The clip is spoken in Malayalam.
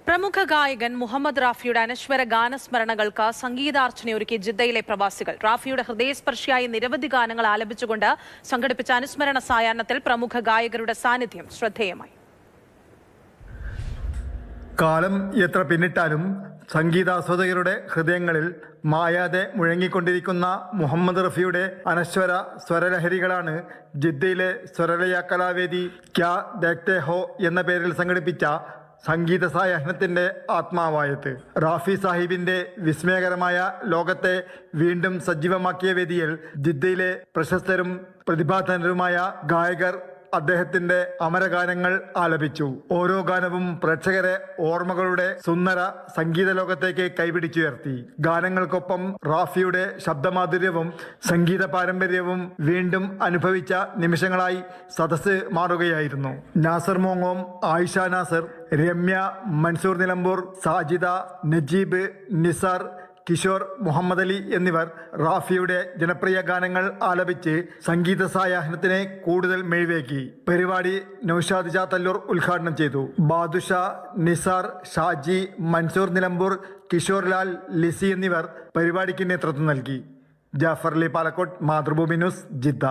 പ്രമുഖ ഗായകൻ മുഹമ്മദ് റാഫിയുടെ അനശ്വര ഗാനസ്മരണകൾക്ക് സംഗീതാർച്ചനയൊരുക്കി ജിദ്ദയിലെ പ്രവാസികൾ. റാഫിയുടെ ഹൃദയസ്പർശിയായ നിരവധി ഗാനങ്ങൾ ആലപിച്ചുകൊണ്ട് സംഘടിപ്പിച്ച അനുസ്മരണ സായാഹ്നത്തിൽ പ്രമുഖ ഗായകരുടെ സാന്നിധ്യം ശ്രദ്ധേയമായി. കാലം എത്ര പിന്നിട്ടാലും സംഗീതാസ്വാദകരുടെ ഹൃദയങ്ങളിൽ മായാതെ മുഴങ്ങിക്കൊണ്ടിരിക്കുന്ന മുഹമ്മദ് റഫിയുടെ അനശ്വര സ്വരലഹരികളാണ് ജിദ്ദയിലെ സ്വരലയ കലാവേദി ക്യാ ദേഖ്തേ ഹോ എന്ന പേരിൽ സംഘടിപ്പിച്ച സംഗീത സായാഹ്നത്തിൻ്റെ ആത്മാവായത്. റാഫി സാഹിബിൻ്റെ വിസ്മയകരമായ ലോകത്തെ വീണ്ടും സജീവമാക്കിയ വേദിയിൽ ജിദ്ദയിലെ പ്രശസ്തരും പ്രതിഭാധനരുമായ ഗായകർ അദ്ദേഹത്തിന്റെ അമരഗാനങ്ങൾ ആലപിച്ചു. ഓരോ ഗാനവും പ്രേക്ഷകരെ ഓർമ്മകളുടെ സുന്ദര സംഗീത ലോകത്തേക്ക് കൈപിടിച്ചുയർത്തി. ഗാനങ്ങൾക്കൊപ്പം റാഫിയുടെ ശബ്ദമാധുര്യവും സംഗീത പാരമ്പര്യവും വീണ്ടും അനുഭവിച്ച നിമിഷങ്ങളായി സദസ്സ് മാറുകയായിരുന്നു. നാസർ മോങ്ങോം, ആയിഷ നാസർ, രമ്യ, മൻസൂർ നിലമ്പൂർ, സാജിദ, നജീബ്, നിസാർ, കിഷോർ, മുഹമ്മദ് അലി എന്നിവർ റാഫിയുടെ ജനപ്രിയ ഗാനങ്ങൾ ആലപിച്ച് സംഗീത സായാഹ്നത്തിനെ കൂടുതൽ മെഴിവേക്കി. പരിപാടി നൌഷാദ് ചാത്തല്ലൂർ ഉദ്ഘാടനം ചെയ്തു. ബാദുഷ, നിസാർ, ഷാജി, മൻസൂർ നിലമ്പൂർ, കിഷോർ ലാൽ, ലിസി എന്നിവർ പരിപാടിക്ക് നേതൃത്വം നൽകി. Jafar Ali Balakot, Mathrubhumi news, Jeddah.